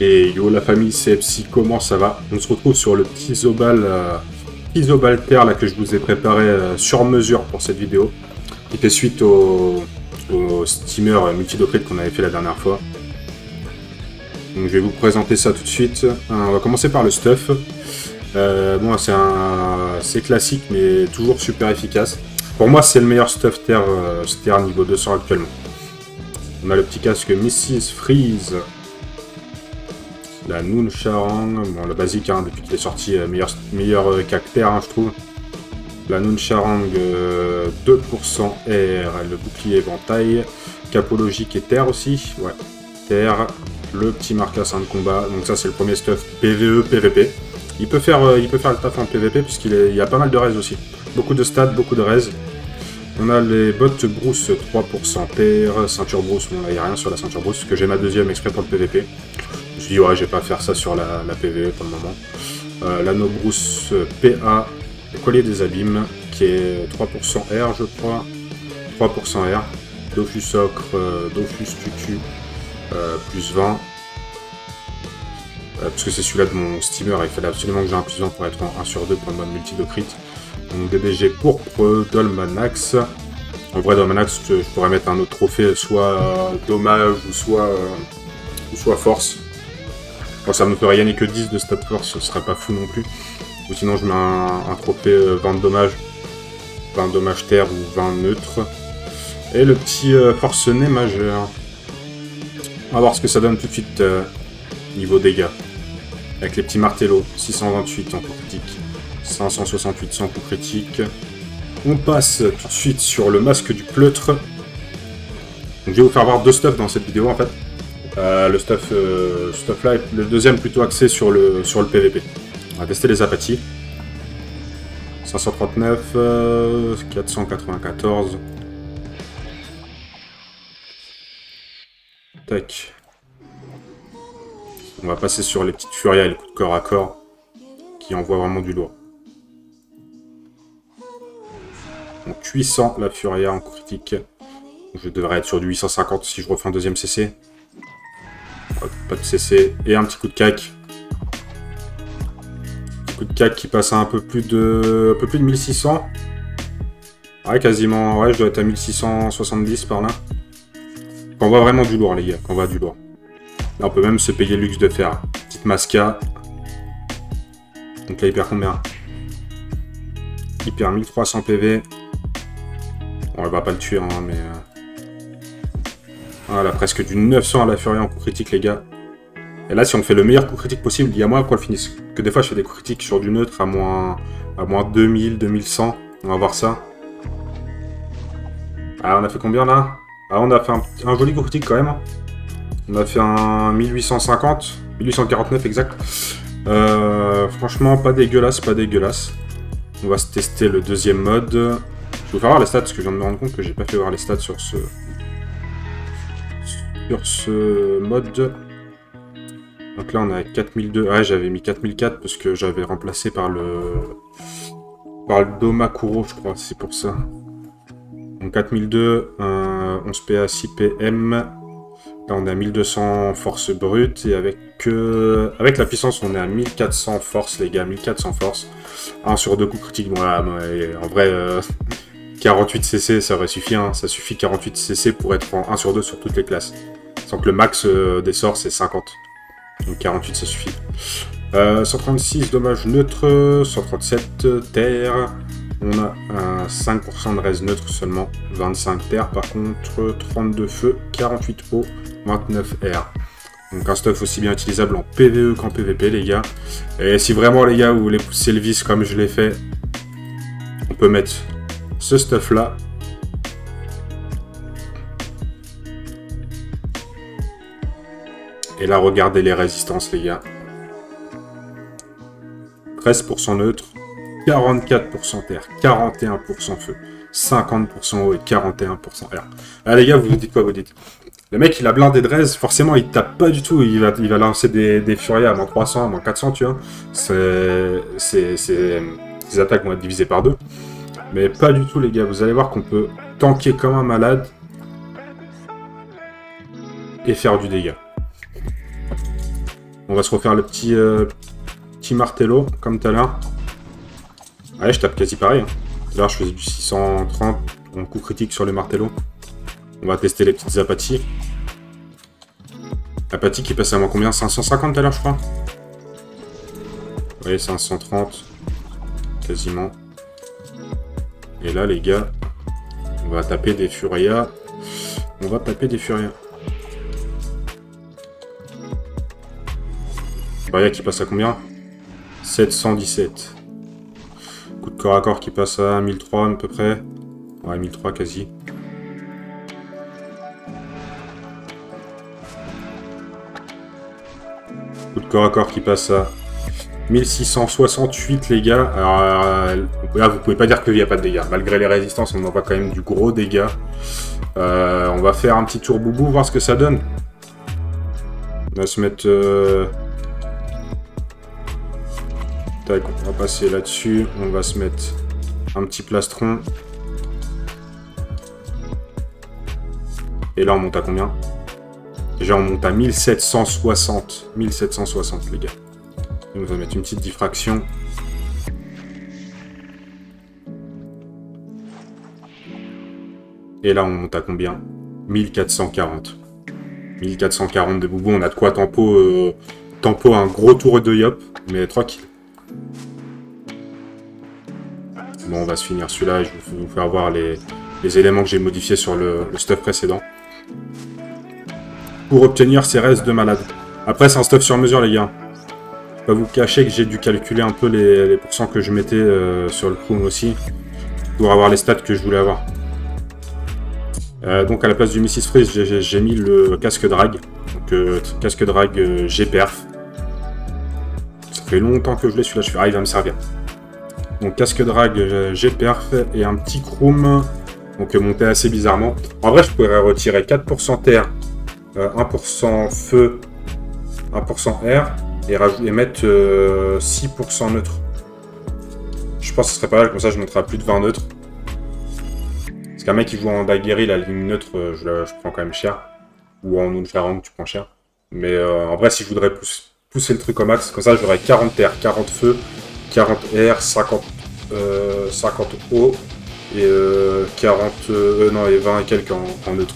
Et yo la famille, c'est Psy, comment ça va? On se retrouve sur le petit Isobalter là que je vous ai préparé sur mesure pour cette vidéo. Qui fait suite au steamer multidocrate qu'on avait fait la dernière fois. Donc je vais vous présenter ça tout de suite. On va commencer par le stuff. Bon, c'est classique mais toujours super efficace. Pour moi c'est le meilleur stuff terre niveau 200 actuellement. On a le petit casque Mrs. Freeze. La Nuncharang, bon la basique hein, depuis qu'il est sorti, meilleur cactère hein, je trouve. La Nuncharang 2% air, le bouclier éventail, capologique et terre aussi, ouais, terre, le petit marcassin de combat, donc ça c'est le premier stuff PvE, PvP. Il peut faire le taf en PvP puisqu'il y a pas mal de res aussi, beaucoup de stats, beaucoup de res. On a les bottes brousse 3% terre, ceinture brousse, bon là il n'y a rien sur la ceinture brousse, parce que j'ai ma deuxième exprès pour le PvP. Je me suis dit ouais je vais pas faire ça sur la PvE pour le moment. L'anneau brousse PA, le collier des abîmes, qui est 3% R je crois, 3% R, Dofus ocre, Dofus tutu, plus 20. Parce que c'est celui-là de mon steamer, il fallait absolument que j'ai un plus 20 pour être en 1 sur 2 pour le mode multidocrite. Donc DBG pourpre, Dolmanax. En vrai Dolmanax je pourrais mettre un autre trophée, soit dommage ou soit force. Bon, ça me ferait rien que 10 de stat force, ce serait pas fou non plus. Ou sinon je mets un trophée 20 dommages terre ou 20 neutres. Et le petit forcené majeur. On va voir ce que ça donne tout de suite niveau dégâts. Avec les petits martellos, 628 en coup critique, 568 sans coup critique. On passe tout de suite sur le masque du pleutre. Donc, je vais vous faire voir deux stuffs dans cette vidéo en fait. Le stuff là est le deuxième plutôt axé sur le PVP. On va tester les apathies. 539, 494. Tac. On va passer sur les petites furias et le coup de corps à corps qui envoient vraiment du lourd. Donc 800 la furia en coup critique. Je devrais être sur du 850 si je refais un deuxième CC. Pas de CC. Et un petit coup de cac. Coup de cac qui passe à un peu plus de 1600. Ouais, quasiment. Ouais, je dois être à 1670 par là. On voit vraiment du lourd, les gars. On voit du lourd. Là, on peut même se payer le luxe de faire petite masca. Donc là, il perd combien? Il perd 1300 PV. Bon, on va pas le tuer, hein, mais... Voilà, presque du 900 à la furie en coup critique, les gars. Et là, si on fait le meilleur coup critique possible, il y a moins qu'on le finisse. Que des fois, je fais des coups critiques sur du neutre à moins 2000, 2100. On va voir ça. Ah, on a fait combien, là? Ah, on a fait un joli coup critique, quand même. On a fait un 1850. 1849, exact. Franchement, pas dégueulasse, pas dégueulasse. On va se tester le deuxième mode. Je vais vous faire voir les stats, parce que je viens de me rendre compte que j'ai pas fait voir les stats sur ce mode. Donc là on est à 4002. Ouais, j'avais mis 4004 parce que j'avais remplacé par le Domakuro, je crois, c'est pour ça. Donc 4002, 11 PA, 6 PM. Là on est à 1200 force brute et avec la puissance on est à 1400 force, les gars, 1400 force. 1 sur 2 coups critiques. Bon là, en vrai 48 CC ça aurait suffi, hein. Ça suffit 48 CC pour être en 1 sur 2 sur toutes les classes. Sans que le max des sorts c'est 50. Donc 48 ça suffit. 136 dommages neutres, 137 terre. On a 5% de res neutre seulement, 25 terre par contre, 32 feu, 48 eau, 29 air. Donc un stuff aussi bien utilisable en PvE qu'en PvP les gars. Et si vraiment les gars vous voulez pousser le vice comme je l'ai fait, on peut mettre ce stuff là. Et là regardez les résistances les gars. 13% neutre, 44% terre, 41% feu, 50% eau et 41% air. Ah les gars, vous dites quoi, vous dites? Le mec il a blindé de res, forcément il tape pas du tout, il va lancer des furias à moins 300, à moins 400 tu vois. Ses attaques vont être divisées par 2. Mais pas du tout les gars, vous allez voir qu'on peut tanker comme un malade et faire du dégât. On va se refaire le petit martello, comme tout à l'heure. Ouais, je tape quasi pareil. Hein. Là, je faisais du 630 en coup critique sur le martello. On va tester les petites apathies. Apathie qui passe à moins combien? 550 tout à l'heure, je crois. Oui, 530. Quasiment. Et là, les gars, on va taper des Furias. On va taper des Furias. Furia qui passe à combien? 717. Coup de corps à corps qui passe à 1003 à peu près. Ouais, 1003 quasi. Coup de corps à corps qui passe à 1668 les gars. Alors là vous pouvez pas dire qu'il n'y a pas de dégâts. Malgré les résistances on envoie quand même du gros dégâts. On va faire un petit tour boubou, voir ce que ça donne. On va se mettre... Tac, on va passer là-dessus. On va se mettre un petit plastron. Et là on monte à combien? Déjà on monte à 1760. 1760 les gars. On va mettre une petite diffraction. Et là on monte à combien? 1440. 1440 de boubou. On a de quoi tempo un gros tour de yop. Mais tranquille. Bon, on va se finir celui-là et je vais vous faire voir les éléments que j'ai modifiés sur le stuff précédent. Pour obtenir ces restes de malade. Après, c'est un stuff sur mesure, les gars. Je vais pas vous cacher que j'ai dû calculer un peu les pourcents que je mettais sur le Chrome aussi. Pour avoir les stats que je voulais avoir. Donc, à la place du Mrs. Freeze, j'ai mis le casque drag. Donc, casque drag G-Perf. Ça fait longtemps que je l'ai, celui-là. Je fais, ah, il va me servir. Donc casque drag G-Perf et un petit chrome, donc monté assez bizarrement. En vrai, je pourrais retirer 4% terre, 1% feu, 1% air et mettre 6% neutre. Je pense que ce serait pas mal, comme ça je mettrai à plus de 20 neutres. Parce qu'un mec qui joue en Daguerre, la ligne neutre, je prends quand même cher. Ou en Unfarang, tu prends cher. Mais en vrai, si je voudrais pousser le truc au max, comme ça j'aurais 40 terre, 40 feu, 40 air, 50 eau et 40 non et 20 et quelques en neutre.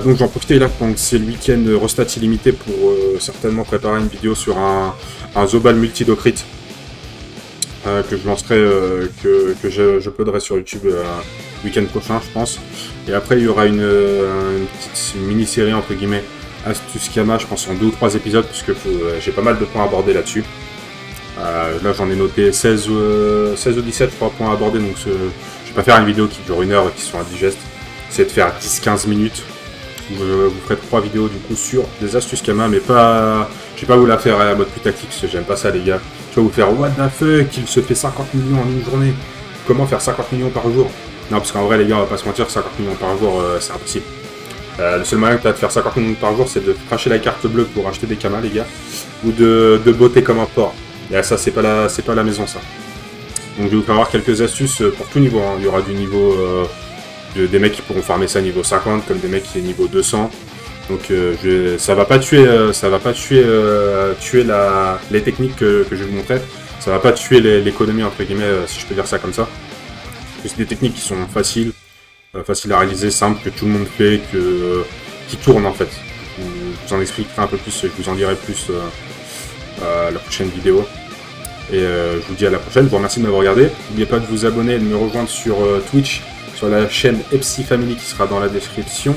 Donc j'en profite là pendant que c'est le week-end Rostat illimité pour certainement préparer une vidéo sur un Zobal multi-docrit que je lancerai, que je uploaderai sur YouTube week-end prochain je pense. Et après il y aura une petite mini-série entre guillemets Astuce Kama, je pense en 2 ou 3 épisodes puisque j'ai pas mal de points à aborder là-dessus. Là j'en ai noté 16 ou 17 je crois points à aborder, donc je vais pas faire une vidéo qui dure 1 heure et qui soit indigeste. C'est de faire 10-15 minutes. Je vous ferai 3 vidéos du coup sur des astuces Kama, mais pas... Je vais pas vous la faire à mode plus tactique, parce que j'aime pas ça les gars. Je vais vous faire what the fuck, il se fait 50 millions en une journée. Comment faire 50 millions par jour? Non, parce qu'en vrai les gars, on va pas se mentir, 50 millions par jour c'est impossible. Le seul moyen que tu as de faire 50 millions par jour, c'est de cracher la carte bleue pour acheter des Kama les gars, ou de botter comme un porc. Et ça, c'est pas la maison, ça. Donc, je vais vous faire voir quelques astuces pour tout niveau. Hein. Il y aura du niveau des mecs qui pourront farmer ça niveau 50, comme des mecs qui sont niveau 200. Donc, ça va pas tuer, les techniques que je vais vous montrer. Ça va pas tuer l'économie entre guillemets, si je peux dire ça comme ça. C'est des techniques qui sont faciles à réaliser, simples, que tout le monde fait, qui tournent en fait. Je vous en expliquerai un peu plus, je vous en dirai plus la prochaine vidéo. Et je vous dis à la prochaine, je vous remercie de m'avoir regardé. N'oubliez pas de vous abonner et de me rejoindre sur Twitch, sur la chaîne Epsi Family qui sera dans la description.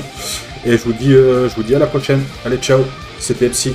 Et je vous dis à la prochaine. Allez, ciao, c'était Epsi.